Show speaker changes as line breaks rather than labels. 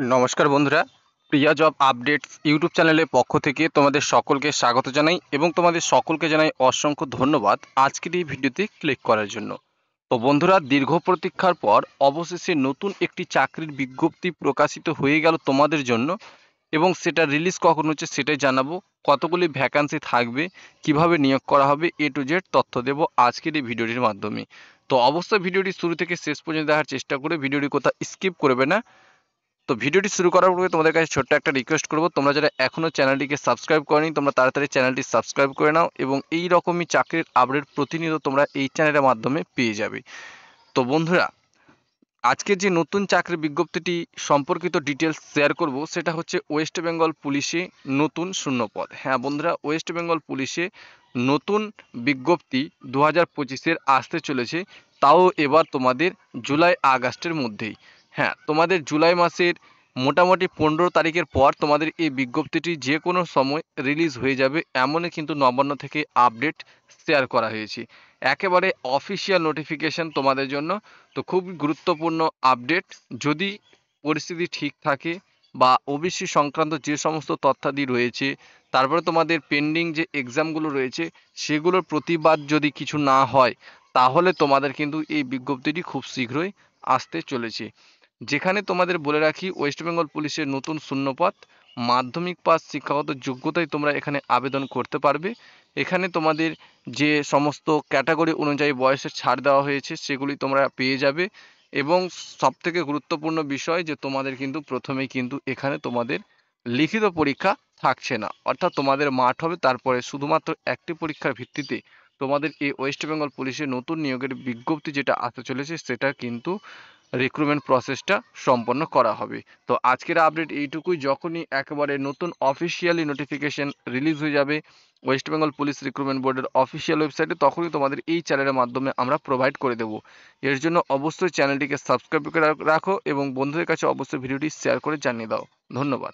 নমস্কার বন্ধুরা, প্রিয়া job updates YouTube চ্যানেলের পক্ষ থেকে তোমাদের সকলকে স্বাগত জানাই এবং তোমাদের সকলকে জানাই অসংখ্য ধন্যবাদ আজকের এই ভিডিওতে ক্লিক করার জন্য। তো বন্ধুরা, দীর্ঘ প্রতীক্ষার পর অবশেষে নতুন একটি চাকরির বিজ্ঞপ্তি প্রকাশিত হয়ে গেল তোমাদের জন্য এবং সেটা রিলিজ কখন হচ্ছে সেটাই জানাবো। কতগুলি ভ্যাকান্সি থাকবে, কিভাবে নিয়োগ করা হবে, এ টু জেড তথ্য দেব আজকের এই ভিডিওটির মাধ্যমে। তো অবশ্যই ভিডিওটি শুরু থেকে শেষ পর্যন্ত দেখার চেষ্টা করে ভিডিওটি কোথাও স্কিপ করবে না। তো ভিডিওটি শুরু করার পূর্বে তোমাদের কাছে ছোট্ট একটা রিকোয়েস্ট করব, তোমরা যারা এখনও চ্যানেলটিকে সাবস্ক্রাইব করনি তোমরা তাড়াতাড়ি চ্যানেলটি সাবস্ক্রাইব করে নাও এবং এই রকমই চাকরির আপডেট প্রতিনিয়ত তোমরা এই চ্যানেলের মাধ্যমে পেয়ে যাবে। তো বন্ধুরা, আজকের যে নতুন চাকরির বিজ্ঞপ্তিটি সম্পর্কিত ডিটেলস শেয়ার করব সেটা হচ্ছে ওয়েস্ট বেঙ্গল পুলিশে নতুন শূন্যপদ। হ্যাঁ বন্ধুরা, ওয়েস্ট বেঙ্গল পুলিশে নতুন বিজ্ঞপ্তি 2025-এর আসতে চলেছে, তাও এবার তোমাদের জুলাই আগস্টের মধ্যেই। হ্যাঁ, তোমাদের জুলাই মাসের মোটামুটি 15 তারিখের পর তোমাদের এই বিজ্ঞপ্তিটি যে কোনো সময় রিলিজ হয়ে যাবে, এমনই কিন্তু নবান্ন থেকে আপডেট শেয়ার করা হয়েছে। একেবারে অফিসিয়াল নোটিফিকেশন তোমাদের জন্য। তো খুব গুরুত্বপূর্ণ আপডেট। যদি পরিস্থিতি ঠিক থাকে বা ওবিসি সংক্রান্ত যে সমস্ত তথ্যাদি রয়েছে, তারপরে তোমাদের পেন্ডিং যে এক্সামগুলো রয়েছে সেগুলোর প্রতিবাদ যদি কিছু না হয়, তাহলে তোমাদের কিন্তু এই বিজ্ঞপ্তিটি খুব শীঘ্রই আসতে চলেছে। যেখানে তোমাদের বলে রাখি, ওয়েস্ট বেঙ্গল পুলিশের নতুন শূন্যপদ, মাধ্যমিক পাস শিক্ষাগত যোগ্যতায় তোমরা এখানে আবেদন করতে পারবে। এখানে তোমাদের যে সমস্ত ক্যাটাগরি অনুযায়ী বয়সের ছাড় দেওয়া হয়েছে সেগুলি তোমরা পেয়ে যাবে এবং সবথেকে গুরুত্বপূর্ণ বিষয় যে তোমাদের কিন্তু প্রথমেই কিন্তু এখানে তোমাদের লিখিত পরীক্ষা থাকছে না, অর্থাৎ তোমাদের মাঠ হবে, তারপরে শুধুমাত্র একটি পরীক্ষার ভিত্তিতে তোমাদের এই ওয়েস্ট বেঙ্গল পুলিশের নতুন নিয়োগের বিজ্ঞপ্তি যেটা আসতে চলেছে সেটা কিন্তু রিক্রুটমেন্ট প্রসেসটা সম্পন্ন করা হবে। তো আজকের আপডেট এইটুকুই। যখনই একেবারে নতুন অফিসিয়ালি নোটিফিকেশন রিলিজ হয়ে যাবে ওয়েস্ট বেঙ্গল পুলিশ রিক্রুটমেন্ট বোর্ডের অফিসিয়াল ওয়েবসাইটে, তখনই তোমাদের এই চ্যানেলের মাধ্যমে আমরা প্রোভাইড করে দেবো। এর জন্য অবশ্যই চ্যানেলটিকে সাবস্ক্রাইব করে রাখো এবং বন্ধুদের কাছে অবশ্যই ভিডিওটি শেয়ার করে জানিয়ে দাও। ধন্যবাদ।